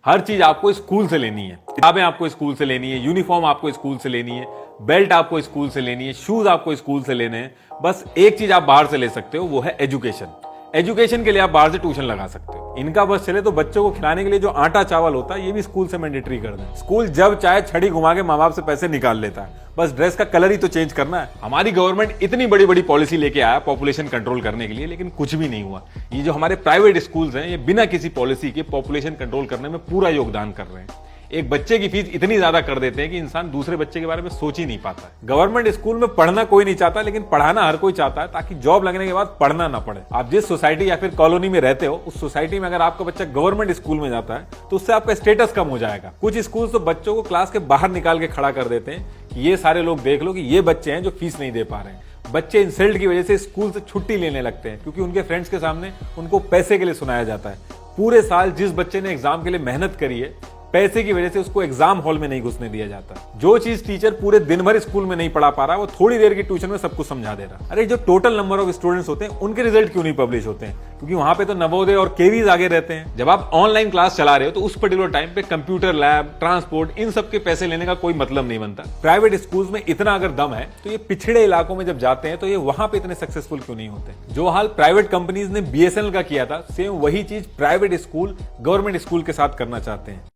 हर चीज आपको स्कूल से लेनी है। किताबें आपको स्कूल से लेनी है, यूनिफॉर्म आपको स्कूल से लेनी है, बेल्ट आपको स्कूल से लेनी है, शूज आपको स्कूल से लेने हैं। बस एक चीज आप बाहर से ले सकते हो, वो है एजुकेशन। एजुकेशन के लिए आप बाहर से ट्यूशन लगा सकते हो। इनका बस चले तो बच्चों को खिलाने के लिए जो आटा चावल होता है ये भी स्कूल से मैंडेटरी कर दें। स्कूल जब चाहे छड़ी घुमा के माँ बाप से पैसे निकाल लेता है, बस ड्रेस का कलर ही तो चेंज करना है। हमारी गवर्नमेंट इतनी बड़ी बड़ी पॉलिसी लेके आया पॉपुलेशन कंट्रोल करने के लिए, लेकिन कुछ भी नहीं हुआ। ये जो हमारे प्राइवेट स्कूल्स हैं ये बिना किसी पॉलिसी के पॉपुलेशन कंट्रोल करने में पूरा योगदान कर रहे हैं। एक बच्चे की फीस इतनी ज्यादा कर देते हैं कि इंसान दूसरे बच्चे के बारे में सोच ही नहीं पाता। गवर्नमेंट स्कूल में पढ़ना कोई नहीं चाहता, लेकिन पढ़ाना हर कोई चाहता है, ताकि जॉब लगने के बाद पढ़ना ना पड़े। आप जिस सोसाइटी या फिर कॉलोनी में रहते हो, उस सोसाइटी में अगर आपका बच्चा गवर्नमेंट स्कूल में जाता है तो उससे आपका स्टेटस कम हो जाएगा। कुछ स्कूल तो बच्चों को क्लास के बाहर निकाल के खड़ा कर देते हैं कि ये सारे लोग देख लो कि ये बच्चे हैं जो फीस नहीं दे पा रहे हैं। बच्चे इंसल्ट की वजह से स्कूल से छुट्टी लेने लगते हैं, क्योंकि उनके फ्रेंड्स के सामने उनको पैसे के लिए सुनाया जाता है। पूरे साल जिस बच्चे ने एग्जाम के लिए मेहनत करी है, पैसे की वजह से उसको एग्जाम हॉल में नहीं घुसने दिया जाता। जो चीज टीचर पूरे दिन भर स्कूल में नहीं पढ़ा पा रहा, वो थोड़ी देर की ट्यूशन में सब कुछ समझा दे रहा। अरे जो टोटल नंबर ऑफ स्टूडेंट्स होते हैं उनके रिजल्ट क्यों नहीं पब्लिश होते हैं? क्योंकि वहां पे तो नवोदय और केवीज आगे रहते हैं। जब आप ऑनलाइन क्लास चला रहे हो तो उस पर्टिकुलर टाइम पे कंप्यूटर लैब, ट्रांसपोर्ट, इन सब के पैसे लेने का कोई मतलब नहीं बनता। प्राइवेट स्कूल्स में इतना अगर दम है तो ये पिछड़े इलाकों में जब जाते हैं तो ये वहां पे इतने सक्सेसफुल क्यों नहीं होते? जो हाल प्राइवेट कंपनीज ने बीएसएनएल का किया था, सेम वही चीज प्राइवेट स्कूल गवर्नमेंट स्कूल के साथ करना चाहते हैं।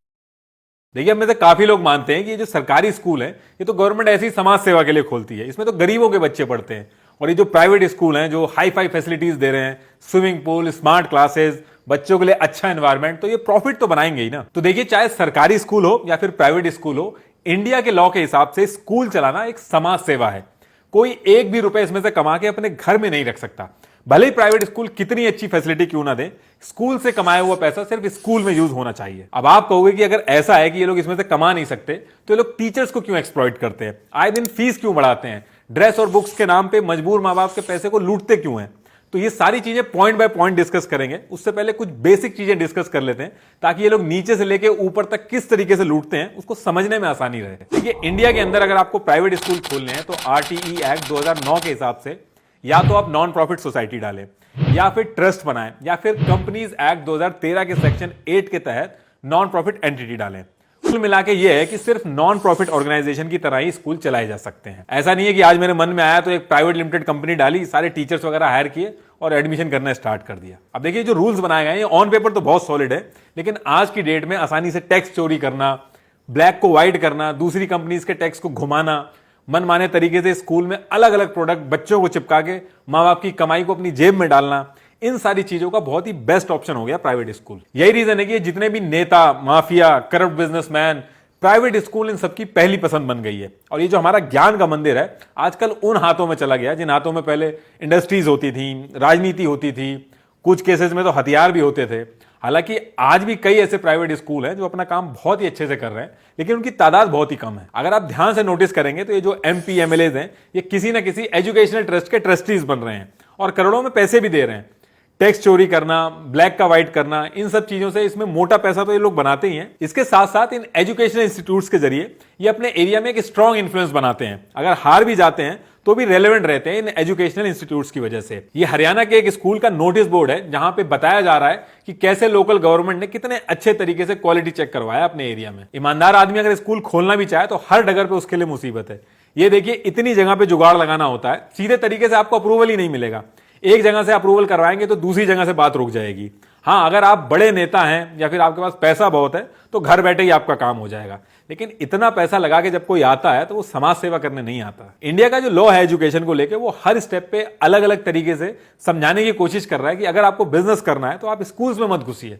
देखिए, अब में से काफी लोग मानते हैं कि ये जो सरकारी स्कूल है ये तो गवर्नमेंट ऐसी समाज सेवा के लिए खोलती है, इसमें तो गरीबों के बच्चे पढ़ते हैं। और ये जो प्राइवेट स्कूल हैं जो हाई फाई फैसिलिटीज दे रहे हैं, स्विमिंग पूल, स्मार्ट क्लासेस, बच्चों के लिए अच्छा एनवायरनमेंट, तो ये प्रॉफिट तो बनाएंगे ही ना। तो देखिए, चाहे सरकारी स्कूल हो या फिर प्राइवेट स्कूल हो, इंडिया के लॉ के हिसाब से स्कूल चलाना एक समाज सेवा है। कोई एक भी रुपए इसमें से कमा के अपने घर में नहीं रख सकता। भले ही प्राइवेट स्कूल कितनी अच्छी फैसिलिटी क्यों ना दे, स्कूल से कमाया हुआ पैसा सिर्फ स्कूल में यूज होना चाहिए। अब आप कहोगे कि अगर ऐसा है कि ये लोग इसमें से कमा नहीं सकते तो ये लोग टीचर्स को क्यों एक्सप्लॉइट करते हैं, आए दिन फीस क्यों बढ़ाते हैं, ड्रेस और बुक्स के नाम पे मजबूर माँ बाप के पैसे को लूटते क्यों हैं? तो ये सारी चीजें पॉइंट बाय पॉइंट डिस्कस करेंगे। उससे पहले कुछ बेसिक चीजें डिस्कस कर लेते हैं, ताकि ये लोग नीचे से लेके ऊपर तक किस तरीके से लूटते हैं उसको समझने में आसानी रहे। देखिए, इंडिया के अंदर अगर आपको प्राइवेट स्कूल खोलने हैं तो आरटीई एक्ट 2009 के हिसाब से या तो आप नॉन प्रॉफिट सोसाइटी डालें, या फिर ट्रस्ट बनाएं, या फिर कंपनीज एक्ट 2013 के सेक्शन 8 के तहत नॉन प्रॉफिट एंटिटी डालें। कुल मिला के ये है कि सिर्फ नॉन प्रॉफिट ऑर्गेनाइजेशन की तरह ही स्कूल चलाए जा सकते हैं। ऐसा नहीं है कि आज मेरे मन में आया तो एक प्राइवेट लिमिटेड कंपनी डाली, सारे टीचर्स वगैरह हायर किए और एडमिशन करना स्टार्ट कर दिया। अब देखिए, जो रूल्स बनाए गए हैं ऑन पेपर तो बहुत सॉलिड है, लेकिन आज की डेट में आसानी से टैक्स चोरी करना, ब्लैक को व्हाइट करना, दूसरी कंपनीज के टैक्स को घुमाना, मनमाने तरीके से स्कूल में अलग अलग प्रोडक्ट बच्चों को चिपका के माँ बाप की कमाई को अपनी जेब में डालना, इन सारी चीजों का बहुत ही बेस्ट ऑप्शन हो गया प्राइवेट स्कूल। यही रीजन है कि जितने भी नेता, mafia, corrupt businessman, private school इन सबकी पहली पसंद बन गई है। और ये जो हमारा ज्ञान का मंदिर है आजकल उन हाथों में चला गया जिन हाथों में पहले इंडस्ट्रीज होती थी, राजनीति होती थी, कुछ केसेस में तो हथियार भी होते थे। हालांकि आज भी कई ऐसे प्राइवेट स्कूल हैं जो अपना काम बहुत ही अच्छे से कर रहे हैं, लेकिन उनकी तादाद बहुत ही कम है। अगर आप ध्यान से नोटिस करेंगे तो ये जो एमपी एमएलएज हैं ये किसी ना किसी एजुकेशनल ट्रस्ट के ट्रस्टीज बन रहे हैं और करोड़ों में पैसे भी दे रहे हैं। टैक्स चोरी करना, ब्लैक का व्हाइट करना, इन सब चीजों से इसमें मोटा पैसा तो ये लोग बनाते ही हैं। इसके साथ साथ इन एजुकेशनल इंस्टीट्यूट्स के जरिए ये अपने एरिया में एक स्ट्रॉन्ग इन्फ्लुएंस बनाते हैं। अगर हार भी जाते हैं तो भी रेलेवेंट रहते हैं इन एजुकेशनल इंस्टीट्यूट्स की वजह से। ये हरियाणा के एक स्कूल का नोटिस बोर्ड है जहां पे बताया जा रहा है कि कैसे लोकल गवर्नमेंट ने कितने अच्छे तरीके से क्वालिटी चेक करवाया अपने एरिया में। ईमानदार आदमी अगर स्कूल खोलना भी चाहे तो हर डगर पे उसके लिए मुसीबत है। ये देखिए, इतनी जगह पे जुगाड़ लगाना होता है, सीधे तरीके से आपको अप्रूवल ही नहीं मिलेगा। एक जगह से अप्रूवल करवाएंगे तो दूसरी जगह से बात रुक जाएगी। हाँ, अगर आप बड़े नेता हैं या फिर आपके पास पैसा बहुत है तो घर बैठे ही आपका काम हो जाएगा, लेकिन इतना पैसा लगा के जब कोई आता है तो वो समाज सेवा करने नहीं आता। इंडिया का जो लॉ है एजुकेशन को लेके, वो हर स्टेप पे अलग अलग तरीके से समझाने की कोशिश कर रहा है कि अगर आपको बिजनेस करना है तो आप स्कूल्स में मत घुसिए।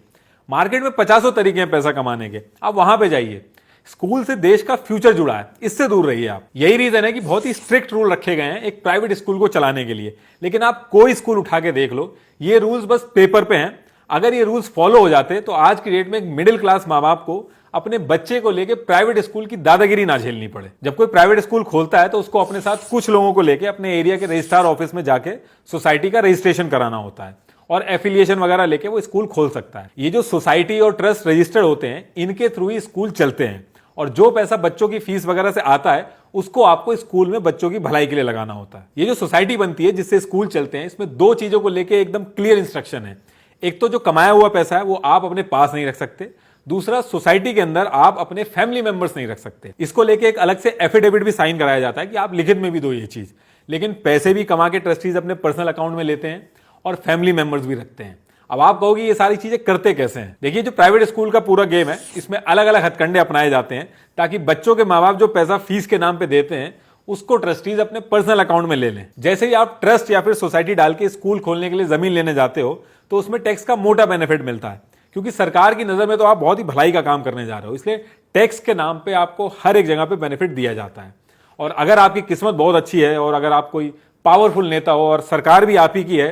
मार्केट में 50 तरीके हैं पैसा कमाने के, आप वहां पे जाइए। स्कूल से देश का फ्यूचर जुड़ा है, इससे दूर रहिए आप। यही रीजन है कि बहुत ही स्ट्रिक्ट रूल रखे गए हैं एक प्राइवेट स्कूल को चलाने के लिए। लेकिन आप कोई स्कूल उठा के देख लो, ये रूल्स बस पेपर पे हैं। अगर ये रूल्स फॉलो हो जाते तो आज की डेट में एक मिडिल क्लास माँ बाप को अपने बच्चे को लेके प्राइवेट स्कूल की दादागिरी ना झेलनी पड़े। जब कोई प्राइवेट स्कूल खोलता है तो उसको अपने साथ कुछ लोगों को लेके अपने एरिया के रजिस्ट्रार ऑफिस में जाके सोसाइटी का रजिस्ट्रेशन कराना होता है और एफिलिएशन वगैरह लेके वो स्कूल खोल सकता है। ये जो सोसाइटी और ट्रस्ट रजिस्टर्ड होते हैं, इनके थ्रू ही स्कूल चलते हैं और जो पैसा बच्चों की फीस वगैरह से आता है उसको आपको स्कूल में बच्चों की भलाई के लिए लगाना होता है। ये जो सोसाइटी बनती है जिससे स्कूल चलते हैं, इसमें दो चीजों को लेके एकदम क्लियर इंस्ट्रक्शन है। एक तो जो कमाया हुआ पैसा है वो आप अपने पास नहीं रख सकते, दूसरा, सोसाइटी के अंदर आप अपने फैमिली मेंबर्स नहीं रख सकते। इसको लेके एक अलग से एफिडेविट भी साइन कराया जाता है कि आप लिखित में भी दो ये चीज। लेकिन पैसे भी कमा के ट्रस्टीज अपने पर्सनल अकाउंट में लेते हैं और फैमिली मेंबर्स भी रखते हैं। अब आप कहोगे ये सारी चीजें करते कैसे हैं? देखिए, जो प्राइवेट स्कूल का पूरा गेम है, इसमें अलग अलग हथकंडे अपनाए जाते हैं ताकि बच्चों के माँ बाप जो पैसा फीस के नाम पे देते हैं उसको ट्रस्टीज अपने पर्सनल अकाउंट में ले लें। जैसे ही आप ट्रस्ट या फिर सोसाइटी डाल के स्कूल खोलने के लिए जमीन लेने जाते हो तो उसमें टैक्स का मोटा बेनिफिट मिलता है, क्योंकि सरकार की नजर में तो आप बहुत ही भलाई का काम करने जा रहे हो, इसलिए टैक्स के नाम पे आपको हर एक जगह पे बेनिफिट दिया जाता है। और अगर आपकी किस्मत बहुत अच्छी है और अगर आप कोई पावरफुल नेता हो और सरकार भी आप ही की है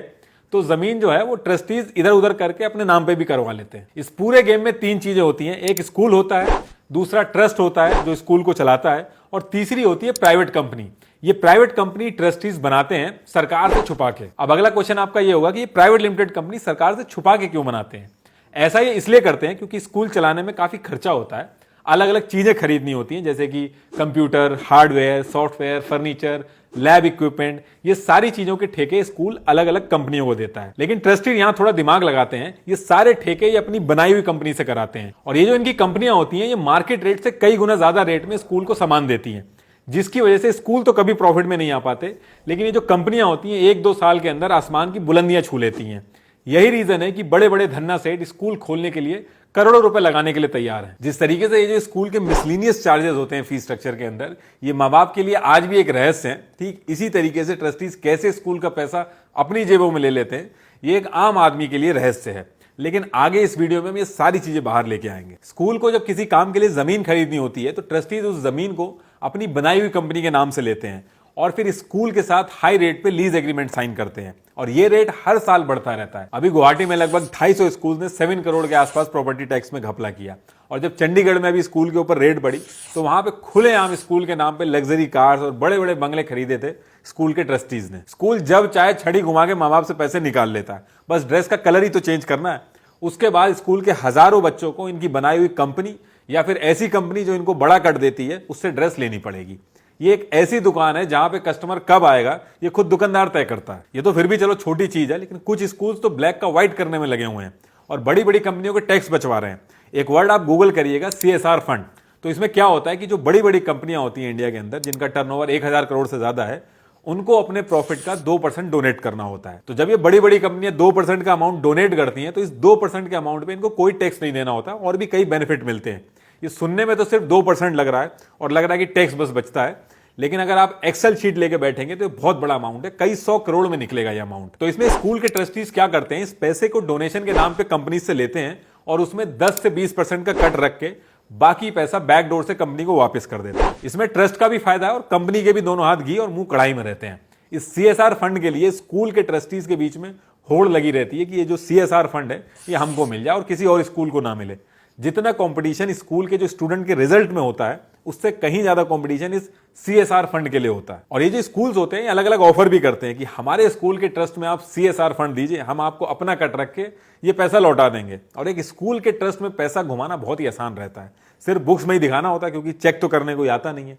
तो जमीन जो है वो ट्रस्टीज इधर उधर करके अपने नाम पे भी करवा लेते हैं। इस पूरे गेम में तीन चीजें होती हैं, एक स्कूल होता है, दूसरा ट्रस्ट होता है जो स्कूल को चलाता है, और तीसरी होती है प्राइवेट कंपनी। ये प्राइवेट कंपनी ट्रस्टीज बनाते हैं सरकार से छुपा के। अब अगला क्वेश्चन आपका ये होगा कि ये प्राइवेट लिमिटेड कंपनी सरकार से छुपा के क्यों बनाते हैं? ऐसा ये इसलिए करते हैं क्योंकि स्कूल चलाने में काफी खर्चा होता है, अलग अलग चीजें खरीदनी होती हैं जैसे कि computer, hardware, software, furniture, lab equipment, ये सारी चीजों के ठेके स्कूल अलग अलग कंपनियों को देता है। लेकिन ट्रस्टी यहां थोड़ा दिमाग लगाते हैं, ये सारे ठेके ये अपनी बनाई हुई कंपनी से कराते हैं और ये जो इनकी कंपनियां होती हैं ये मार्केट रेट से कई गुना ज्यादा रेट में स्कूल को सामान देती हैं, जिसकी वजह से स्कूल तो कभी प्रॉफिट में नहीं आ पाते, लेकिन ये जो कंपनियां होती हैं 1-2 साल के अंदर आसमान की बुलंदियां छू लेती हैं। यही रीजन है कि बड़े बड़े धन्ना सेठ स्कूल खोलने के लिए करोड़ों रुपए लगाने के लिए तैयार हैं। जिस तरीके से ये जो स्कूल के मिसलिनियस चार्जेस होते हैं फीस स्ट्रक्चर के अंदर, ये माँ बाप के लिए आज भी एक रहस्य है। ठीक इसी तरीके से ट्रस्टीज कैसे स्कूल का पैसा अपनी जेबों में ले लेते हैं, ये एक आम आदमी के लिए रहस्य है। लेकिन आगे इस वीडियो में हम ये सारी चीजें बाहर लेके आएंगे। स्कूल को जब किसी काम के लिए जमीन खरीदनी होती है तो ट्रस्टीज उस जमीन को अपनी बनाई हुई कंपनी के नाम से लेते हैं और फिर स्कूल के साथ हाई रेट पे लीज एग्रीमेंट साइन करते हैं और ये रेट हर साल बढ़ता रहता है। अभी गुवाहाटी में लगभग 250 स्कूल ने 7 करोड़ के आसपास प्रॉपर्टी टैक्स में घपला किया और जब चंडीगढ़ में अभी स्कूल के ऊपर रेट बढ़ी तो वहां पे खुलेआम स्कूल के नाम पे लग्जरी कार्स और बड़े बड़े बंगले खरीदे थे स्कूल के ट्रस्टीज ने। स्कूल जब चाहे छड़ी घुमा के माँ बाप से पैसे निकाल लेता है, बस ड्रेस का कलर ही तो चेंज करना है। उसके बाद स्कूल के हजारों बच्चों को इनकी बनाई हुई कंपनी या फिर ऐसी कंपनी जो इनको बड़ा कट देती है उससे ड्रेस लेनी पड़ेगी। ये एक ऐसी दुकान है जहां पे कस्टमर कब आएगा ये खुद दुकानदार तय करता है। ये तो फिर भी चलो छोटी चीज है, लेकिन कुछ स्कूल्स तो ब्लैक का व्हाइट करने में लगे हुए हैं और बड़ी बड़ी कंपनियों के टैक्स बचवा रहे हैं। एक वर्ड आप गूगल करिएगा, CSR फंड। तो इसमें क्या होता है कि जो बड़ी बड़ी कंपनियां होती हैं इंडिया के अंदर जिनका टर्नओवर 1000 करोड़ से ज्यादा है, उनको अपने प्रॉफिट का 2% डोनेट करना होता है। तो जब ये बड़ी बड़ी कंपनियां 2% का अमाउंट डोनेट करती हैं तो इस 2% के अमाउंट पे इनको कोई टैक्स नहीं देना होता और भी कई बेनिफिट मिलते हैं। ये सुनने में तो सिर्फ 2% लग रहा है और लग रहा है कि टैक्स बस बचता है, लेकिन अगर आप एक्सेल शीट लेके बैठेंगे तो बहुत बड़ा अमाउंट है, कई 100 करोड़ में निकलेगा ये अमाउंट। तो इसमें स्कूल के ट्रस्टीज क्या करते हैं, इस पैसे को डोनेशन के नाम पे कंपनी से लेते हैं और उसमें 10 से 20% का कट रख के बाकी पैसा बैकडोर से कंपनी को वापस कर देते हैं। इसमें ट्रस्ट का भी फायदा है और कंपनी के भी दोनों हाथ घी और मुंह कढ़ाई में रहते हैं। इस CSR फंड के लिए स्कूल के ट्रस्टीज के बीच में होड़ लगी रहती है कि ये जो CSR फंड है ये हमको मिल जाए और किसी और स्कूल को ना मिले। जितना कंपटीशन स्कूल के जो स्टूडेंट के रिजल्ट में होता है उससे कहीं ज्यादा कंपटीशन इस CSR फंड के लिए होता है। और ये जो स्कूल्स होते हैं अलग अलग ऑफर भी करते हैं कि हमारे स्कूल के ट्रस्ट में आप CSR फंड दीजिए, हम आपको अपना कट रख के ये पैसा लौटा देंगे। और एक स्कूल के ट्रस्ट में पैसा घुमाना बहुत ही आसान रहता है, सिर्फ बुक्स में ही दिखाना होता है क्योंकि चेक तो करने को आता नहीं है।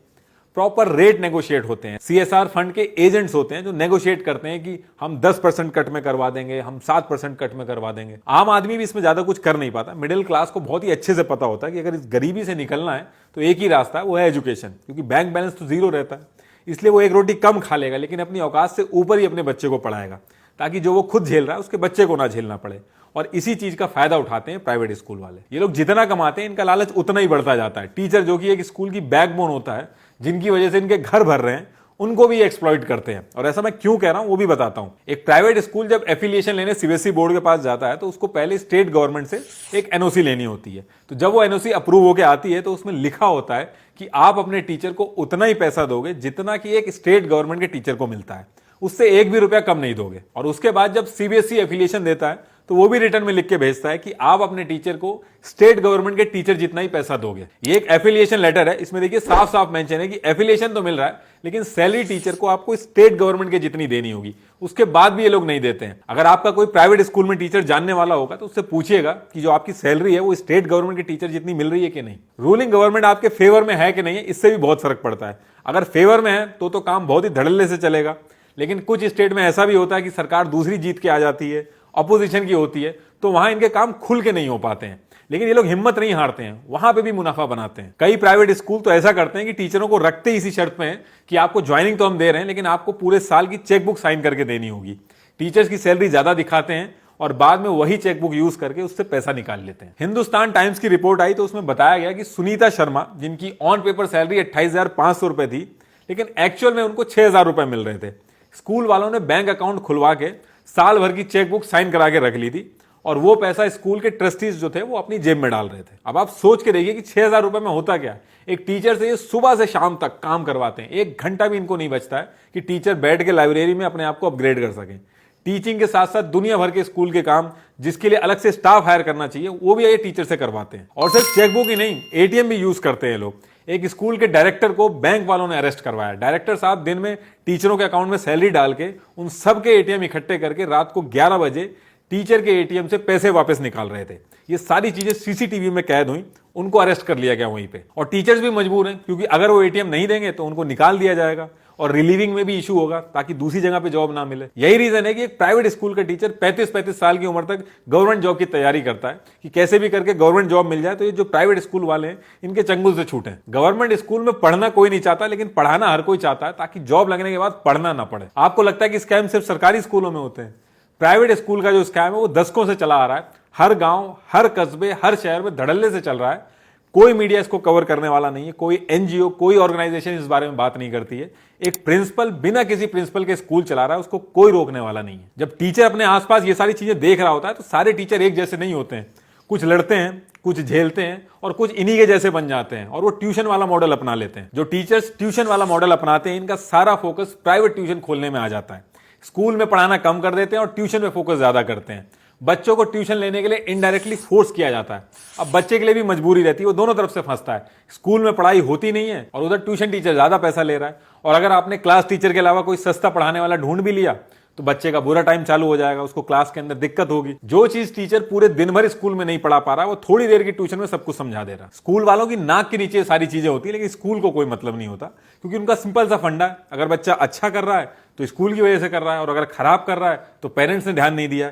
प्रॉपर रेट नेगोशिएट होते हैं। CSR फंड के एजेंट्स होते हैं जो नेगोशिएट करते हैं कि हम 10% कट में करवा देंगे, हम 7% कट में करवा देंगे। आम आदमी भी इसमें ज्यादा कुछ कर नहीं पाता। मिडिल क्लास को बहुत ही अच्छे से पता होता है कि अगर इस गरीबी से निकलना है तो एक ही रास्ता है, वो है एजुकेशन, क्योंकि बैंक बैलेंस तो जीरो रहता है। इसलिए वो एक रोटी कम खा लेगा लेकिन अपनी औकात से ऊपर ही अपने बच्चे को पढ़ाएगा ताकि जो वो खुद झेल रहा है उसके बच्चे को ना झेलना पड़े। और इसी चीज का फायदा उठाते हैं प्राइवेट स्कूल वाले। ये लोग जितना कमाते हैं इनका लालच उतना ही बढ़ता जाता है। टीचर जो कि एक स्कूल की बैकबोन होता है, जिनकी वजह से इनके घर भर रहे हैं, उनको भी एक्सप्लॉइट करते हैं। और ऐसा मैं क्यों कह रहा हूं वो भी बताता हूं। एक प्राइवेट स्कूल जब एफिलिएशन लेने CBSE बोर्ड के पास जाता है तो उसको पहले स्टेट गवर्नमेंट से एक NOC लेनी होती है। तो जब वो NOC अप्रूव होकर आती है तो उसमें लिखा होता है कि आप अपने टीचर को उतना ही पैसा दोगे जितना कि एक स्टेट गवर्नमेंट के टीचर को मिलता है, उससे एक भी रुपया कम नहीं दोगे। और उसके बाद जब CBSE एफिलिएशन देता है तो वो भी रिटर्न में लिख के भेजता है कि आप अपने टीचर को स्टेट गवर्नमेंट के टीचर जितना ही पैसा दोगे। ये एक एफिलिएशन लेटर है, इसमें देखिए साफ साफ मेंशन है कि एफिलिएशन तो मिल रहा है लेकिन सैलरी टीचर को आपको स्टेट गवर्नमेंट के जितनी देनी होगी। उसके बाद भी ये लोग नहीं देते हैं। अगर आपका कोई प्राइवेट स्कूल में टीचर जानने वाला होगा तो उससे पूछिएगा कि जो आपकी सैलरी है वो स्टेट गवर्नमेंट के टीचर जितनी मिल रही है कि नहीं। रूलिंग गवर्नमेंट आपके फेवर में है कि नहीं है, इससे भी बहुत फर्क पड़ता है। अगर फेवर में है तो काम बहुत ही धड़ल्ले से चलेगा, लेकिन कुछ स्टेट में ऐसा भी होता है कि सरकार दूसरी जीत के आ जाती है, अपोजिशन की होती है, तो वहां इनके काम खुल के नहीं हो पाते हैं। लेकिन ये लोग हिम्मत नहीं हारते हैं, वहां पे भी मुनाफा बनाते हैं। कई प्राइवेट स्कूल तो ऐसा करते हैं कि टीचरों को रखते ही इसी शर्त पे हैं कि आपको ज्वाइनिंग तो हम दे रहे हैं, लेकिन आपको पूरे साल की चेकबुक साइन करके देनी होगी। टीचर्स की सैलरी ज्यादा दिखाते हैं और बाद में वही चेकबुक यूज करके उससे पैसा निकाल लेते हैं। हिंदुस्तान टाइम्स की रिपोर्ट आई तो उसमें बताया गया कि सुनीता शर्मा, जिनकी ऑन पेपर सैलरी 28,500 रुपए थी, लेकिन एक्चुअल में उनको 6,000 रुपए मिल रहे थे। स्कूल वालों ने बैंक अकाउंट खुलवा के साल भर की चेकबुक साइन करा के रख ली थी और वो पैसा स्कूल के ट्रस्टीज जो थे वो अपनी जेब में डाल रहे थे। अब आप सोच के देखिए कि 6,000 रुपए में होता क्या। एक टीचर से ये सुबह से शाम तक काम करवाते हैं, 1 घंटा भी इनको नहीं बचता है कि टीचर बैठ के लाइब्रेरी में अपने आप को अपग्रेड कर सकें। टीचिंग के साथ साथ दुनिया भर के स्कूल के काम जिसके लिए अलग से स्टाफ हायर करना चाहिए, वो भी ये टीचर से करवाते हैं। और सिर्फ चेकबुक ही नहीं, एटीएम भी यूज करते हैं लोग। एक स्कूल के डायरेक्टर को बैंक वालों ने अरेस्ट करवाया। डायरेक्टर साहब दिन में टीचरों के अकाउंट में सैलरी डाल के उन सबके एटीएम इकट्ठे करके रात को 11 बजे टीचर के एटीएम से पैसे वापस निकाल रहे थे। ये सारी चीजें सीसीटीवी में कैद हुई, उनको अरेस्ट कर लिया गया वहीं पे। और टीचर्स भी मजबूर हैं, क्योंकि अगर वो एटीएम नहीं देंगे तो उनको निकाल दिया जाएगा और रिलीविंग में भी इशू होगा ताकि दूसरी जगह पे जॉब ना मिले। यही रीजन है कि एक प्राइवेट स्कूल का टीचर 35-35 साल की उम्र तक गवर्नमेंट जॉब की तैयारी करता है कि कैसे भी करके गवर्नमेंट जॉब मिल जाए तो ये जो प्राइवेट स्कूल वाले हैं इनके चंगुल से छूटें। गवर्नमेंट स्कूल में पढ़ना कोई नहीं चाहता, लेकिन पढ़ाना हर कोई चाहता है ताकि जॉब लगने के बाद पढ़ना ना पड़े। आपको लगता है कि स्कैम सिर्फ सरकारी स्कूलों में होते हैं? प्राइवेट स्कूल का जो स्कैम है वो दशकों से चला आ रहा है। हर गांव, हर कस्बे, हर शहर में धड़ल्ले से चल रहा है। कोई मीडिया इसको कवर करने वाला नहीं है, कोई एनजीओ, कोई ऑर्गेनाइजेशन इस बारे में बात नहीं करती है। एक प्रिंसिपल बिना किसी प्रिंसिपल के स्कूल चला रहा है, उसको कोई रोकने वाला नहीं है। जब टीचर अपने आसपास ये सारी चीजें देख रहा होता है तो सारे टीचर एक जैसे नहीं होते हैं। कुछ लड़ते हैं, कुछ झेलते हैं और कुछ इन्हीं के जैसे बन जाते हैं और वो ट्यूशन वाला मॉडल अपना लेते हैं। जो टीचर्स ट्यूशन वाला मॉडल अपनाते हैं, इनका सारा फोकस प्राइवेट ट्यूशन खोलने में आ जाता है। स्कूल में पढ़ाना कम कर देते हैं और ट्यूशन में फोकस ज्यादा करते हैं। बच्चों को ट्यूशन लेने के लिए इनडायरेक्टली फोर्स किया जाता है। अब बच्चे के लिए भी मजबूरी रहती है, वो दोनों तरफ से फंसता है। स्कूल में पढ़ाई होती नहीं है और उधर ट्यूशन टीचर ज्यादा पैसा ले रहा है। और अगर आपने क्लास टीचर के अलावा कोई सस्ता पढ़ाने वाला ढूंढ भी लिया तो बच्चे का बुरा टाइम चालू हो जाएगा, उसको क्लास के अंदर दिक्कत होगी। जो चीज टीचर पूरे दिन भर स्कूल में नहीं पढ़ा पा रहा, वो थोड़ी देर की ट्यूशन में सब कुछ समझा दे रहा। स्कूल वालों की नाक के नीचे सारी चीजें होती है, लेकिन स्कूल को कोई मतलब नहीं होता, क्योंकि उनका सिंपल सा फंडा है। अगर बच्चा अच्छा कर रहा है तो स्कूल की वजह से कर रहा है, और अगर खराब कर रहा है तो पेरेंट्स ने ध्यान नहीं दिया।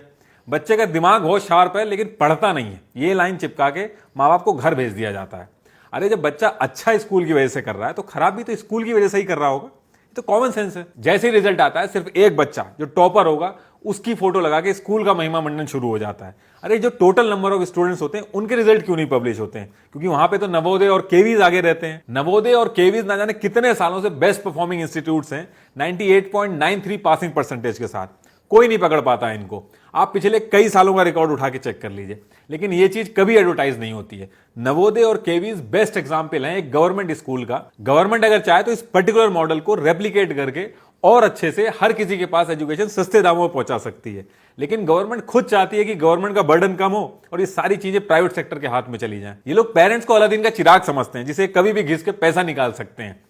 बच्चे का दिमाग बहुत शार्प है लेकिन पढ़ता नहीं है, ये लाइन चिपका के माँ बाप को घर भेज दिया जाता है। अरे जब बच्चा अच्छा स्कूल की वजह से कर रहा है तो खराब भी तो स्कूल की वजह से ही कर रहा होगा। तो कॉमन सेंस है। जैसे ही रिजल्ट आता है, सिर्फ एक बच्चा जो टॉपर होगा उसकी फोटो लगा के स्कूल का महिमा मंडन शुरू हो जाता है। अरे जो टोटल नंबर ऑफ स्टूडेंट्स होते हैं उनके रिजल्ट क्यों नहीं पब्लिश होते हैं? क्योंकि वहां पे तो नवोदय और केवीज आगे रहते हैं। नवोदय और केवीज ना जाने कितने सालों से बेस्ट परफॉर्मिंग इंस्टीट्यूट्स हैं, 98.93 पासिंग परसेंटेज के साथ। कोई नहीं पकड़ पाता है इनको। आप पिछले कई सालों का रिकॉर्ड उठा के चेक कर लीजिए, लेकिन ये चीज कभी एडवर्टाइज नहीं होती है। नवोदय और केवीज बेस्ट एग्जाम्पल है एक गवर्नमेंट स्कूल का। गवर्नमेंट अगर चाहे तो इस पर्टिकुलर मॉडल को रेप्लिकेट करके और अच्छे से हर किसी के पास एजुकेशन सस्ते दामों में पहुंचा सकती है, लेकिन गवर्नमेंट खुद चाहती है कि गवर्नमेंट का बर्डन कम हो और ये सारी चीजें प्राइवेट सेक्टर के हाथ में चली जाएं। ये लोग पेरेंट्स को अलादीन का चिराग समझते हैं, जिसे कभी भी घिस के पैसा निकाल सकते हैं।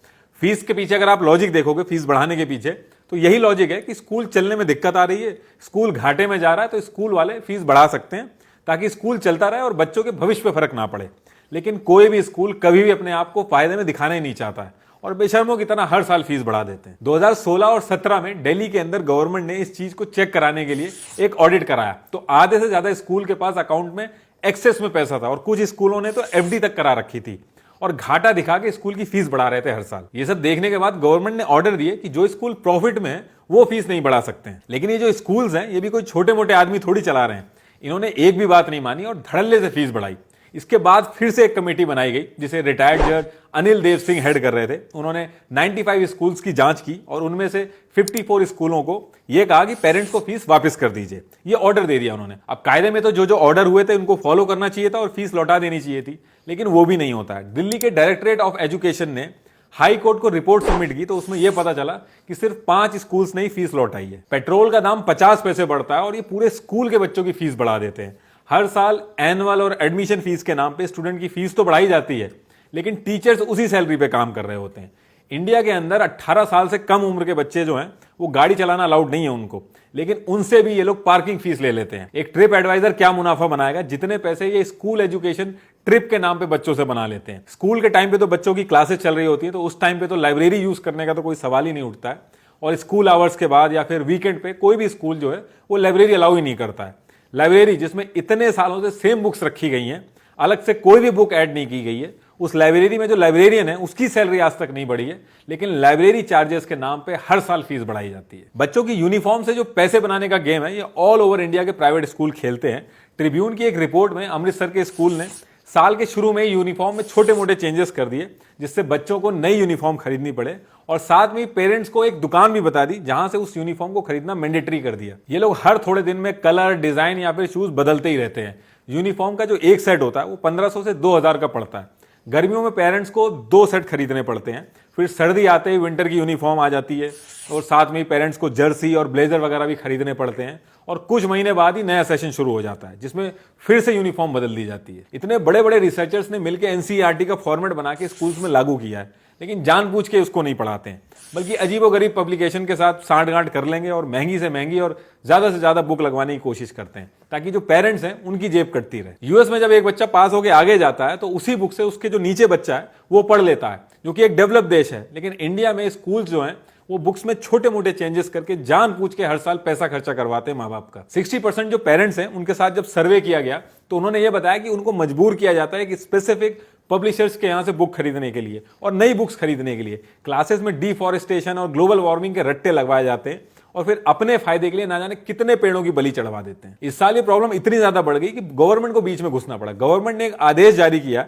फीस के पीछे अगर आप लॉजिक देखोगे, फीस बढ़ाने के पीछे, तो यही लॉजिक है कि स्कूल चलने में दिक्कत आ रही है, स्कूल घाटे में जा रहा है, तो स्कूल वाले फीस बढ़ा सकते हैं ताकि स्कूल चलता रहे और बच्चों के भविष्य पे फर्क ना पड़े। लेकिन कोई भी स्कूल कभी भी अपने आप को फायदे में दिखाना ही नहीं चाहता है और बेशर्मों की तरह हर साल फीस बढ़ा देते हैं। 2016 और 17 में दिल्ली के अंदर गवर्नमेंट ने इस चीज को चेक कराने के लिए एक ऑडिट कराया, तो आधे से ज्यादा स्कूल के पास अकाउंट में एक्सेस में पैसा था और कुछ स्कूलों ने तो एफडी तक करा रखी थी और घाटा दिखा के स्कूल की फीस बढ़ा रहे थे हर साल। ये सब देखने के बाद गवर्नमेंट ने ऑर्डर दिए कि जो स्कूल प्रॉफिट में है वो फीस नहीं बढ़ा सकते हैं। लेकिन ये जो स्कूल्स हैं, ये भी कोई छोटे मोटे आदमी थोड़ी चला रहे हैं। इन्होंने एक भी बात नहीं मानी और धड़ल्ले से फीस बढ़ाई। इसके बाद फिर से एक कमेटी बनाई गई जिसे रिटायर्ड जज अनिल देव सिंह हेड कर रहे थे। उन्होंने 95 स्कूल्स की जांच की और उनमें से 54 स्कूलों को यह कहा कि पेरेंट्स को फीस वापस कर दीजिए। ये ऑर्डर दे दिया उन्होंने। अब कायदे में तो जो जो ऑर्डर हुए थे उनको फॉलो करना चाहिए था और फीस लौटा देनी चाहिए थी, लेकिन वो भी नहीं होता है। दिल्ली के डायरेक्टरेट ऑफ एजुकेशन ने हाई कोर्ट को रिपोर्ट सबमिट की तो उसमें यह पता चला कि सिर्फ 5 स्कूल्स ने ही फीस लौटाई है। पेट्रोल का दाम 50 पैसे बढ़ता है और ये पूरे स्कूल के बच्चों की फीस बढ़ा देते हैं। हर साल एनुअल और एडमिशन फीस के नाम पे स्टूडेंट की फीस तो बढ़ाई जाती है, लेकिन टीचर्स उसी सैलरी पे काम कर रहे होते हैं। इंडिया के अंदर 18 साल से कम उम्र के बच्चे जो हैं वो गाड़ी चलाना अलाउड नहीं है उनको, लेकिन उनसे भी ये लोग पार्किंग फीस ले लेते हैं। एक ट्रिप एडवाइजर क्या मुनाफा बनाएगा जितने पैसे ये स्कूल एजुकेशन ट्रिप के नाम पे बच्चों से बना लेते हैं। स्कूल के टाइम पे तो बच्चों की क्लासेस चल रही होती है, तो उस टाइम पे तो लाइब्रेरी यूज करने का तो कोई सवाल ही नहीं उठता है, और स्कूल आवर्स के बाद या फिर वीकेंड पे कोई भी स्कूल जो है वो लाइब्रेरी अलाउ ही नहीं करता है। लाइब्रेरी जिसमें इतने सालों से सेम बुक्स रखी गई हैं, अलग से कोई भी बुक ऐड नहीं की गई है। उस लाइब्रेरी में जो लाइब्रेरियन है उसकी सैलरी आज तक नहीं बढ़ी है, लेकिन लाइब्रेरी चार्जेस के नाम पे हर साल फीस बढ़ाई जाती है। बच्चों की यूनिफॉर्म से जो पैसे बनाने का गेम है, ये ऑल ओवर इंडिया के प्राइवेट स्कूल खेलते हैं। ट्रिब्यून की एक रिपोर्ट में अमृतसर के स्कूल ने साल के शुरू में यूनिफॉर्म में छोटे मोटे चेंजेस कर दिए, जिससे बच्चों को नई यूनिफॉर्म खरीदनी पड़े, और साथ में पेरेंट्स को एक दुकान भी बता दी जहां से उस यूनिफॉर्म को खरीदना मैंडेटरी कर दिया। ये लोग हर थोड़े दिन में कलर, डिजाइन या फिर शूज बदलते ही रहते हैं। यूनिफॉर्म का जो एक सेट होता है वो 1500 से 2000 का पड़ता है। गर्मियों में पेरेंट्स को 2 सेट खरीदने पड़ते हैं। फिर सर्दी आते ही विंटर की यूनिफॉर्म आ जाती है, और साथ में पेरेंट्स को जर्सी और ब्लेजर वगैरह भी खरीदने पड़ते हैं, और कुछ महीने बाद ही नया सेशन शुरू हो जाता है जिसमें फिर से यूनिफॉर्म बदल दी जाती है। इतने बड़े बड़े रिसर्चर्स ने मिलकर एनसीईआरटी का फॉर्मेट बना के स्कूल्स में लागू किया है, लेकिन जानबूझ के उसको नहीं पढ़ाते हैं, बल्कि अजीबोगरीब पब्लिकेशन के साथ सांठ-गांठ कर लेंगे और महंगी से महंगी और ज्यादा से ज्यादा बुक लगवाने की कोशिश करते हैं, ताकि जो पेरेंट्स हैं उनकी जेब कटती रहे। यूएस में जब एक बच्चा पास होकर आगे जाता है तो उसी बुक से उसके जो नीचे बच्चा है वो पढ़ लेता है, जो कि एक डेवलप देश है। लेकिन इंडिया में स्कूल्स जो हैं वो बुक्स में छोटे मोटे चेंजेस करके जानबूझ के हर साल पैसा खर्चा करवाते हैं माँ बाप का। 60% जो पेरेंट्स हैं उनके साथ जब सर्वे किया गया तो उन्होंने ये बताया कि उनको मजबूर किया जाता है कि स्पेसिफिक पब्लिशर्स के यहां से बुक खरीदने के लिए और नई बुक्स खरीदने के लिए क्लासेस में डिफॉरेस्टेशन और ग्लोबल वार्मिंग के रट्टे लगवाए जाते हैं, और फिर अपने फायदे के लिए ना जाने कितने पेड़ों की बलि चढ़वा देते हैं। इस साल ये प्रॉब्लम इतनी ज्यादा बढ़ गई कि गवर्नमेंट को बीच में घुसना पड़ा। गवर्नमेंट ने एक आदेश जारी किया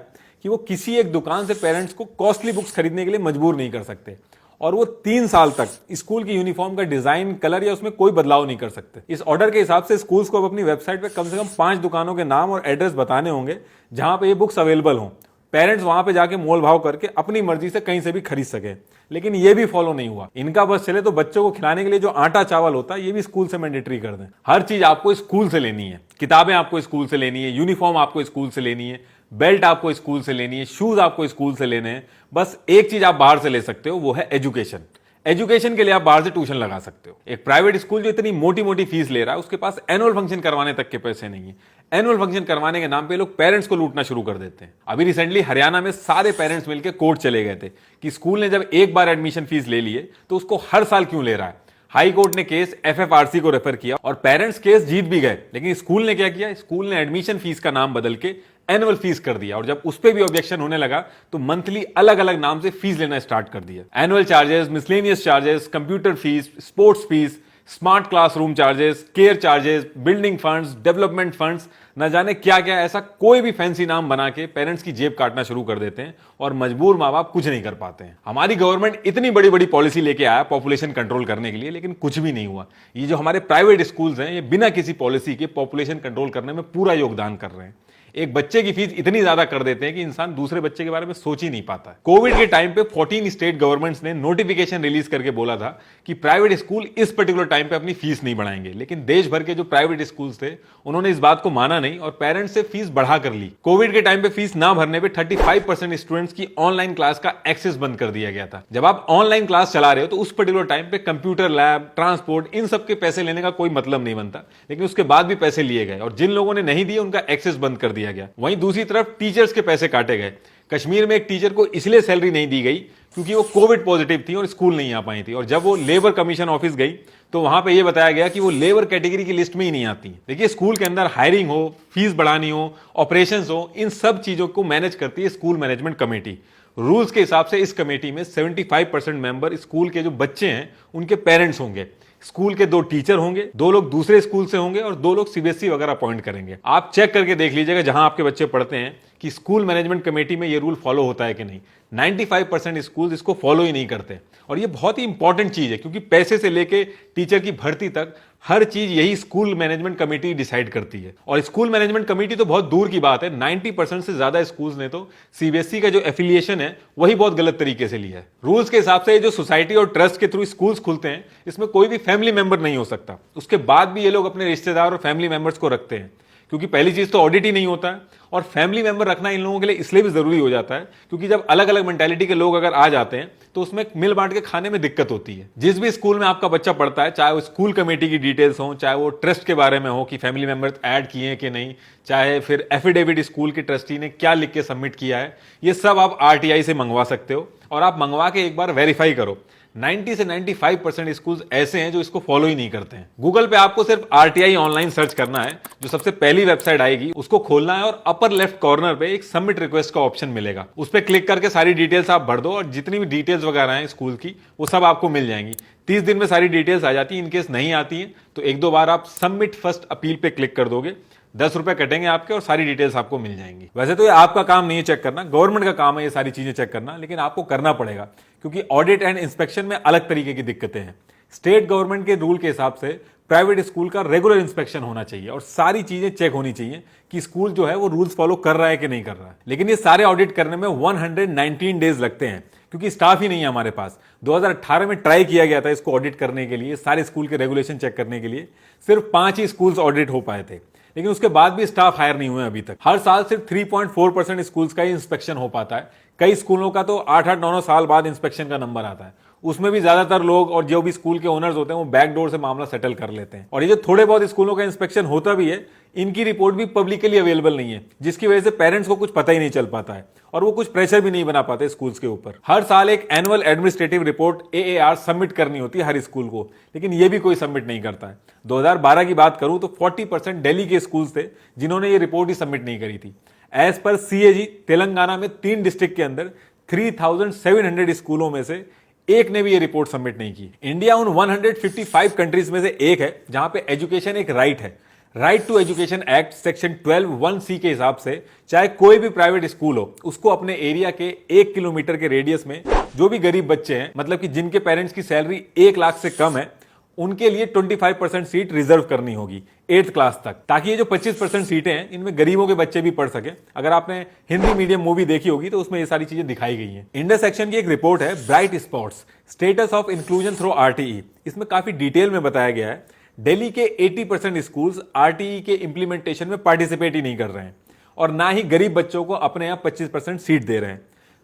कि वो किसी एक दुकान से पेरेंट्स को कॉस्टली बुक्स खरीदने के लिए मजबूर नहीं कर सकते, और वो 3 साल तक स्कूल की यूनिफॉर्म का डिजाइन, कलर या उसमें कोई बदलाव नहीं कर सकते। इस ऑर्डर के हिसाब से स्कूल्स को अब अपनी वेबसाइट पे कम से कम 5 दुकानों के नाम और एड्रेस बताने होंगे जहां पे ये बुक्स अवेलेबल हों। पेरेंट्स वहां पे जाके मोल भाव करके अपनी मर्जी से कहीं से भी खरीद सके, लेकिन ये भी फॉलो नहीं हुआ। इनका बस चले तो बच्चों को खिलाने के लिए जो आटा चावल होता है ये भी स्कूल से मैंडेटरी कर दें। हर चीज आपको स्कूल से लेनी है, किताबें आपको स्कूल से लेनी है, यूनिफॉर्म आपको स्कूल से लेनी है, बेल्ट आपको स्कूल से लेनी है, शूज आपको स्कूल से लेने हैं। बस एक चीज आप बाहर से ले सकते हो, वो है एजुकेशन। एजुकेशन के लिए आप बाहर से ट्यूशन लगा सकते हो। एक प्राइवेट स्कूल जो इतनी मोटी मोटी फीस ले रहा है उसके पास एनुअल फंक्शन करवाने तक के पैसे नहीं है। एनुअल फंक्शन करवाने के नाम पे लोग पेरेंट्स को लूटना शुरू कर देते हैं। अभी रिसेंटली हरियाणा में सारे पेरेंट्स मिलकर कोर्ट चले गए थे कि स्कूल ने जब एक बार एडमिशन फीस ले लिए तो उसको हर साल क्यों ले रहा है। हाई कोर्ट ने केस एफएफआरसी को रेफर किया और पेरेंट्स केस जीत भी गए, लेकिन स्कूल ने क्या किया, स्कूल ने एडमिशन फीस का नाम बदल के एनुअल फीस कर दिया, और जब उस पर भी ऑब्जेक्शन होने लगा तो मंथली अलग अलग नाम से फीस लेना स्टार्ट कर दिया। Annual charges, miscellaneous charges, computer fees, sports fees, smart classroom charges, care charges, building funds, development funds, न जाने क्या क्या, ऐसा कोई भी फैंसी नाम बना के पेरेंट्स की जेब काटना शुरू कर देते हैं, और मजबूर माँ बाप कुछ नहीं कर पाते हैं। हमारी गवर्नमेंट इतनी बड़ी बड़ी पॉलिसी लेके आया पॉपुलेशन कंट्रोल करने के लिए, लेकिन कुछ भी नहीं हुआ। ये जो हमारे प्राइवेट स्कूल्स हैं ये बिना किसी पॉलिसी के पॉपुलेशन कंट्रोल करने में पूरा योगदान कर रहे हैं। एक बच्चे की फीस इतनी ज्यादा कर देते हैं कि इंसान दूसरे बच्चे के बारे में सोच ही नहीं पाता। कोविड के टाइम पे 14 स्टेट गवर्नमेंट्स ने नोटिफिकेशन रिलीज करके बोला था कि प्राइवेट स्कूल इस पर्टिकुलर टाइम पे अपनी फीस नहीं बढ़ाएंगे, लेकिन देश भर के जो प्राइवेट स्कूल्स थे उन्होंने इस बात को माना नहीं और पेरेंट्स से फीस बढ़ा कर ली। कोविड के टाइम पे फीस ना भरने पे 35% स्टूडेंट्स की ऑनलाइन क्लास का एक्सेस बंद कर दिया गया था। जब आप ऑनलाइन क्लास चला रहे हो तो उस पर्टिकुलर टाइम पे कंप्यूटर लैब, ट्रांसपोर्ट, इन सब के पैसे लेने का कोई मतलब नहीं बनता, लेकिन उसके बाद भी पैसे लिए गए और जिन लोगों ने नहीं दिए उनका एक्सेस बंद कर दिया गया। वहीं दूसरी तरफ टीचर्स के पैसे काटे गए। कश्मीर में एक टीचर को इसलिए सैलरी नहीं दी गई क्योंकि वो कोविड पॉजिटिव थी और स्कूल नहीं आ पाई थी, और जब वो लेबर कमीशन ऑफिस गई तो वहां पे ये बताया गया कि वो लेबर कैटेगरी की लिस्ट में ही नहीं आती। देखिए, स्कूल के अंदर हायरिंग हो, फीस बढ़ानी हो, ऑपरेशंस हो, इन सब चीजों को मैनेज करती है स्कूल मैनेजमेंट कमेटी। रूल्स के हिसाब से इस कमेटी में 75% मेंबर स्कूल के जो बच्चे हैं उनके पेरेंट्स होंगे। स्कूल के 2 टीचर होंगे, 2 लोग दूसरे स्कूल से होंगे और 2 लोग सीबीएसई वगैरह अपॉइंट करेंगे। आप चेक करके देख लीजिएगा जहां आपके बच्चे पढ़ते हैं कि स्कूल मैनेजमेंट कमेटी में ये रूल फॉलो होता है कि नहीं। 95% स्कूल इसको फॉलो ही नहीं करते, और ये बहुत ही इंपॉर्टेंट चीज है क्योंकि पैसे से लेके टीचर की भर्ती तक हर चीज यही स्कूल मैनेजमेंट कमेटी डिसाइड करती है। और स्कूल मैनेजमेंट कमेटी तो बहुत दूर की बात है, 90% से ज्यादा स्कूल्स ने तो सीबीएसई का जो एफिलिएशन है वही बहुत गलत तरीके से लिया है। रूल्स के हिसाब से जो सोसाइटी और ट्रस्ट के थ्रू स्कूल्स खुलते हैं इसमें कोई भी फैमिली मेंबर नहीं हो सकता। उसके बाद भी ये लोग अपने रिश्तेदार और फैमिली मेंबर्स को रखते हैं, क्योंकि पहली चीज तो ऑडिट ही नहीं होता है, और फैमिली मेंबर रखना इन लोगों के लिए इसलिए भी जरूरी हो जाता है क्योंकि जब अलग अलग मेंटालिटी के लोग अगर आ जाते हैं तो उसमें मिल बांट के खाने में दिक्कत होती है। जिस भी स्कूल में आपका बच्चा पढ़ता है, चाहे वो स्कूल कमेटी की डिटेल्स हो, चाहे वो ट्रस्ट के बारे में हो कि फैमिली मेंबर्स ऐड किए हैं कि नहीं, चाहे फिर एफिडेविट स्कूल के ट्रस्टी ने क्या लिख के सबमिट किया है, ये सब आप आरटीआई से मंगवा सकते हो, और आप मंगवा के एक बार वेरीफाई करो। 90 से 95% स्कूल्स ऐसे हैं जो इसको फॉलो ही नहीं करते हैं। गूगल पे आपको सिर्फ आरटीआई ऑनलाइन सर्च करना है, जो सबसे पहली वेबसाइट आएगी उसको खोलना है और अपर लेफ्ट कॉर्नर पे एक सबमिट रिक्वेस्ट का ऑप्शन मिलेगा। उस पर क्लिक करके सारी डिटेल्स आप भर दो और जितनी भी डिटेल्स वगैरह हैं स्कूल की वो सब आपको मिल जाएंगी। 30 दिन में सारी डिटेल्स आ जाती है। इनकेस नहीं आती है तो एक दो बार आप सबमिट फर्स्ट अपील पे क्लिक कर दोगे, 10 रुपए कटेंगे आपके और सारी डिटेल्स आपको मिल जाएंगी। वैसे तो ये आपका काम नहीं है चेक करना, गवर्नमेंट का काम है ये सारी चीजें चेक करना, लेकिन आपको करना पड़ेगा क्योंकि ऑडिट एंड इंस्पेक्शन में अलग तरीके की दिक्कतें हैं। स्टेट गवर्नमेंट के रूल के हिसाब से प्राइवेट स्कूल का रेगुलर इंस्पेक्शन होना चाहिए और सारी चीजें चेक होनी चाहिए कि स्कूल जो है वो रूल्स फॉलो कर रहा है कि नहीं कर रहा है। लेकिन ये सारे ऑडिट करने में 119 डेज लगते हैं क्योंकि स्टाफ ही नहीं है हमारे पास। 2018 में ट्राई किया गया था इसको ऑडिट करने के लिए, सारे स्कूल के रेगुलेशन चेक करने के लिए, सिर्फ 5 ही स्कूल्स ऑडिट हो पाए थे, लेकिन उसके बाद भी स्टाफ हायर नहीं हुए अभी तक। हर साल सिर्फ 3.4% स्कूल्स का ही इंस्पेक्शन हो पाता है। कई स्कूलों का तो 8-9 साल बाद इंस्पेक्शन का नंबर आता है। उसमें भी ज्यादातर लोग और जो भी स्कूल के ओनर्स होते हैं वो बैकडोर से मामला सेटल कर लेते हैं। और ये जो थोड़े बहुत स्कूलों का इंस्पेक्शन होता भी है, इनकी रिपोर्ट भी पब्लिकली अवेलेबल नहीं है, जिसकी वजह से पेरेंट्स को कुछ पता ही नहीं चल पाता है और वो कुछ प्रेशर भी नहीं बना पाते स्कूल्स के ऊपर। हर साल एक annual administrative report AAR submit करनी होती है हर स्कूल को, लेकिन ये भी कोई सबमिट नहीं करता है। 2012 की बात करूं तो 40% दिल्ली के स्कूल्स थे जिन्होंने ये रिपोर्ट ही सबमिट नहीं करी थी। एज पर CAG तेलंगाना में 3 डिस्ट्रिक्ट के अंदर 3700 स्कूलों में से एक ने भी ये रिपोर्ट सबमिट नहीं की। इंडिया उन 155 कंट्रीज में से एक है जहां पे एजुकेशन एक राइट है। Right to education act section 12(1)(c) के हिसाब से चाहे कोई भी प्राइवेट स्कूल हो, उसको अपने एरिया के 1 किलोमीटर के रेडियस में जो भी गरीब बच्चे हैं, मतलब कि जिनके पेरेंट्स की सैलरी 1 लाख से कम है, उनके लिए 25% सीट रिजर्व करनी होगी 8th क्लास तक, ताकि ये जो 25% सीटें हैं इनमें गरीबों के बच्चे भी पढ़ सके। अगर आपने हिंदी मीडियम मूवी देखी होगी तो उसमें ये सारी चीजें दिखाई गई हैं। इंडस एक्शन की एक रिपोर्ट है bright spots status of inclusion through RTE। इसमें काफी डिटेल में बताया गया है दिल्ली के 80% स्कूल्स RTE के इंप्लीमेंटेशन में पार्टिसिपेट ही नहीं कर रहे हैं और ना ही गरीब बच्चों को अपने यहाँ 25% सीट दे रहे हैं।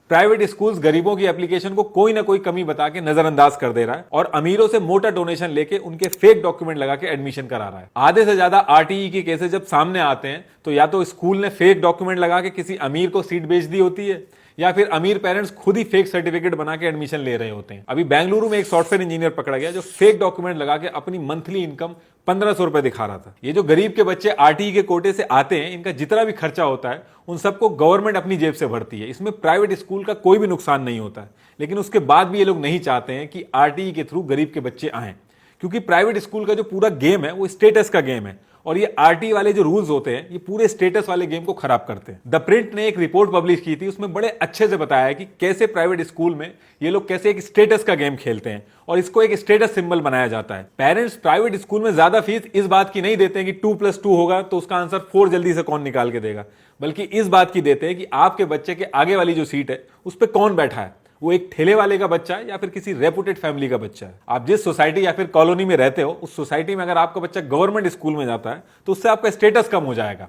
प्राइवेट स्कूल्स गरीबों की एप्लीकेशन को कोई ना कोई कमी बता के नजरअंदाज कर दे रहा है और अमीरों से मोटा डोनेशन लेके उनके फेक डॉक्यूमेंट लगा के एडमिशन करा रहा है। आधे से ज्यादा RTE के केसेस जब सामने आते हैं तो या तो स्कूल ने फेक डॉक्यूमेंट लगा के किसी अमीर को सीट बेच दी होती है या फिर अमीर पेरेंट्स खुद ही फेक सर्टिफिकेट बना के एडमिशन ले रहे होते हैं। अभी बेंगलुरु में एक सॉफ्टवेयर इंजीनियर पकड़ा गया जो फेक डॉक्यूमेंट लगा के अपनी मंथली इनकम 1500 रुपए दिखा रहा था। ये जो गरीब के बच्चे RTE के कोटे से आते हैं, इनका जितना भी खर्चा होता है उन सबको गवर्नमेंट अपनी जेब से भरती है। इसमें प्राइवेट स्कूल का कोई भी नुकसान नहीं होता है, लेकिन उसके बाद भी ये लोग नहीं चाहते हैं कि RTE के थ्रू गरीब के बच्चे आए, क्योंकि प्राइवेट स्कूल का जो पूरा गेम है वो स्टेटस का गेम है और ये RTE वाले जो रूल्स होते हैं ये पूरे स्टेटस वाले गेम को खराब करते हैं। द प्रिंट ने एक रिपोर्ट पब्लिश की थी, उसमें बड़े अच्छे से बताया है कि कैसे प्राइवेट स्कूल में ये लोग कैसे एक स्टेटस का गेम खेलते हैं और इसको एक स्टेटस सिंबल बनाया जाता है। पेरेंट्स प्राइवेट स्कूल में ज्यादा फीस इस बात की नहीं देते हैं कि 2+2 होगा तो उसका आंसर 4 जल्दी से कौन निकाल के देगा, बल्कि इस बात की देते हैं कि आपके बच्चे के आगे वाली जो सीट है उस पर कौन बैठा है, वो एक ठेले वाले का बच्चा है या फिर किसी रेपुटेड फैमिली का बच्चा है। आप जिस सोसाइटी या फिर कॉलोनी में रहते हो उस सोसाइटी में अगर आपका बच्चा गवर्नमेंट स्कूल में जाता है तो उससे आपका स्टेटस कम हो जाएगा।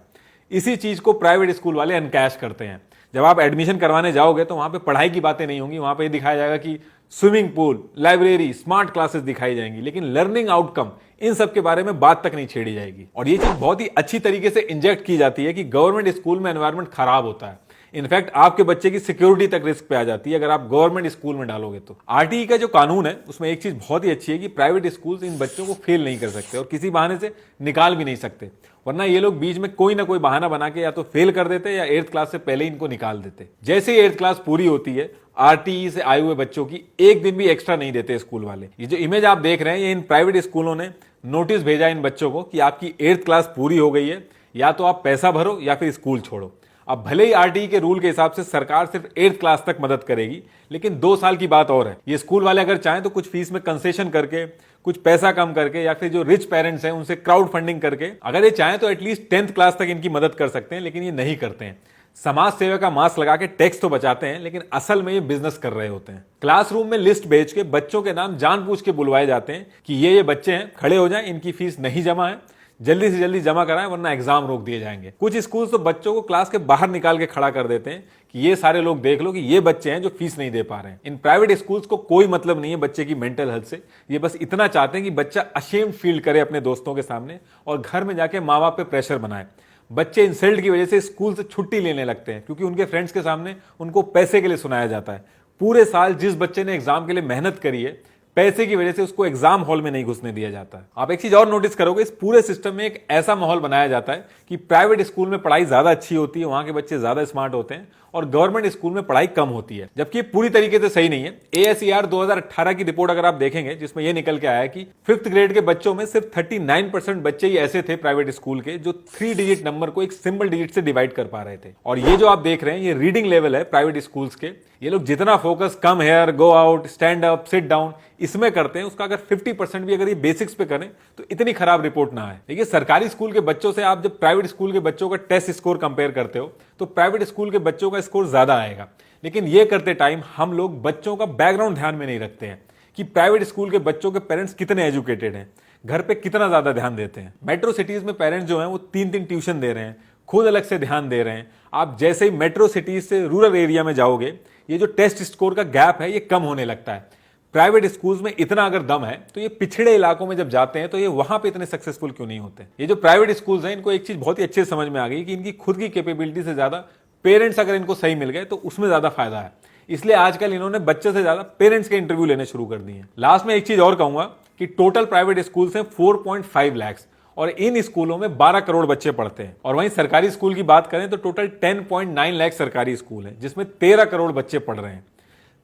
इसी चीज को प्राइवेट स्कूल वाले अनकैश करते हैं। जब आप एडमिशन करवाने जाओगे तो वहां पे पढ़ाई की बातें नहीं होंगी, वहां पे दिखाया जाएगा कि swimming pool, library, smart classes दिखाई जाएंगी, लेकिन लर्निंग आउटकम इन सब के बारे में बात तक नहीं छेड़ी जाएगी। और ये चीज बहुत ही अच्छी तरीके से इंजेक्ट की जाती है कि गवर्नमेंट स्कूल में एनवायरमेंट खराब होता है। इनफैक्ट आपके बच्चे की सिक्योरिटी तक रिस्क पे आ जाती है अगर आप गवर्नमेंट स्कूल में डालोगे तो। RTE का जो कानून है उसमें एक चीज बहुत ही अच्छी है कि प्राइवेट स्कूल्स इन बच्चों को फेल नहीं कर सकते और किसी बहाने से निकाल भी नहीं सकते, वरना ये लोग बीच में कोई ना कोई बहाना बना के या तो फेल कर देते या 8th क्लास से पहले ही इनको निकाल देते। जैसे ही 8th क्लास पूरी होती है RTE से आए हुए बच्चों की एक दिन भी एक्स्ट्रा नहीं देते स्कूल वाले। ये जो इमेज आप देख रहे हैं ये इन प्राइवेट स्कूलों ने नोटिस भेजा इन बच्चों को कि आपकी 8th क्लास पूरी हो गई है, या तो आप पैसा भरो या फिर स्कूल छोड़ो। अब भले ही RTE के रूल के हिसाब से सरकार सिर्फ 8th क्लास तक मदद करेगी, लेकिन 2 साल की बात और है। ये स्कूल वाले अगर चाहें तो कुछ फीस में कंसेशन करके, कुछ पैसा कम करके या फिर जो रिच पेरेंट्स हैं उनसे क्राउड फंडिंग करके अगर ये चाहें तो एटलीस्ट 10th क्लास तक इनकी मदद कर सकते हैं, लेकिन ये नहीं करते हैं। समाज सेवा का मास्क लगा के टैक्स तो बचाते हैं, लेकिन असल में ये बिजनेस कर रहे होते हैं। क्लासरूम में लिस्ट भेज के बच्चों के नाम जानबूझ के बुलवाए जाते हैं कि ये बच्चे हैं, खड़े हो जाएं, इनकी फीस नहीं जमा है, जल्दी से जल्दी जमा कराएं वरना एग्जाम रोक दिए जाएंगे। कुछ स्कूल तो बच्चों को क्लास के बाहर निकाल के खड़ा कर देते हैं कि ये सारे लोग देख लो कि ये बच्चे हैं जो फीस नहीं दे पा रहे हैं। इन प्राइवेट स्कूल्स को कोई मतलब नहीं है बच्चे की मेंटल हेल्थ से, ये बस इतना चाहते हैं कि बच्चा अशेम्ड फील करे अपने दोस्तों के सामने और घर में जाके माँ बाप पे प्रेशर बनाए। बच्चे इंसल्ट की वजह से स्कूल से छुट्टी लेने लगते हैं क्योंकि उनके फ्रेंड्स के सामने उनको पैसे के लिए सुनाया जाता है। पूरे साल जिस बच्चे ने एग्जाम के लिए मेहनत करी है, पैसे की वजह से उसको एग्जाम हॉल में नहीं घुसने दिया जाता है। आप एक चीज और नोटिस करोगे, इस पूरे सिस्टम में एक ऐसा माहौल बनाया जाता है कि प्राइवेट स्कूल में पढ़ाई ज्यादा अच्छी होती है, वहां के बच्चे ज्यादा स्मार्ट होते हैं, और गवर्नमेंट स्कूल में पढ़ाई कम होती है, जबकि ये पूरी तरीके से सही नहीं है। ASER 2018 की रिपोर्ट अगर आप देखेंगे, जिसमें यह निकल के आया कि 5th ग्रेड के बच्चों में सिर्फ 39% बच्चे ही ऐसे थे प्राइवेट स्कूल के जो 3 डिजिट नंबर को एक सिंगल डिजिट से डिवाइड कर पा रहे थे। और ये जो आप देख रहे हैं, ये रीडिंग लेवल है प्राइवेट स्कूल्स के। ये लोग जितना focus come here, go out, stand up, sit down इसमें करते हैं, उसका अगर 50% भी अगर ये बेसिक्स पे करें तो इतनी खराब रिपोर्ट ना आए। देखिए, सरकारी स्कूल के बच्चों से आप जब प्राइवेट स्कूल के बच्चों का टेस्ट स्कोर कंपेयर करते हो तो प्राइवेट स्कूल के बच्चों का स्कोर ज्यादा आएगा। लेकिन ये करते टाइम हम लोग बच्चों का बैकग्राउंड ध्यान में नहीं रखते हैं कि प्राइवेट स्कूल के बच्चों के पेरेंट्स कितने एजुकेटेड हैं, घर पे कितना ज्यादा ध्यान देते हैं। मेट्रो सिटीज में पेरेंट्स जो हैं वो 3-3 ट्यूशन दे रहे हैं, खुद अलग से ध्यान दे रहे हैं। आप जैसे ही मेट्रो सिटीज से रूरल एरिया में जाओगे, ये जो टेस्ट स्कोर का गैप है ये कम होने लगता है। प्राइवेट स्कूल्स में इतना अगर दम है तो ये पिछड़े इलाकों में जब जाते हैं तो ये वहां पे इतने सक्सेसफुल क्यों नहीं होते। ये जो प्राइवेट स्कूल्स हैं, इनको एक चीज बहुत ही अच्छे से समझ में आ गई कि इनकी खुद की कैपेबिलिटी से ज्यादा पेरेंट्स अगर इनको सही मिल गए तो उसमें ज्यादा फायदा है। इसलिए आजकल इन्होंने बच्चे से ज्यादा पेरेंट्स के इंटरव्यू लेने शुरू कर दिए। लास्ट में एक चीज और कहूंगा कि टोटल प्राइवेट स्कूल्स हैं 4.5 लाख, और इन स्कूलों में 12 करोड़ बच्चे पढ़ते हैं। और वहीं सरकारी स्कूल की बात करें तो टोटल 10.9 लाख सरकारी स्कूल है, जिसमें 13 करोड़ बच्चे पढ़ रहे हैं।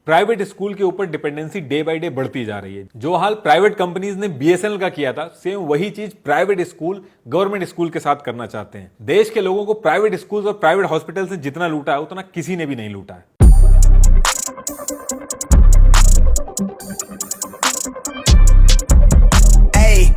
प्राइवेट स्कूल के ऊपर डिपेंडेंसी डे बाय डे बढ़ती जा रही है। जो हाल प्राइवेट कंपनीज ने BSNL का किया था, सेम वही चीज प्राइवेट स्कूल गवर्नमेंट स्कूल के साथ करना चाहते हैं। देश के लोगों को प्राइवेट स्कूल और प्राइवेट हॉस्पिटल से जितना लूटा है उतना किसी ने भी नहीं लूटा है।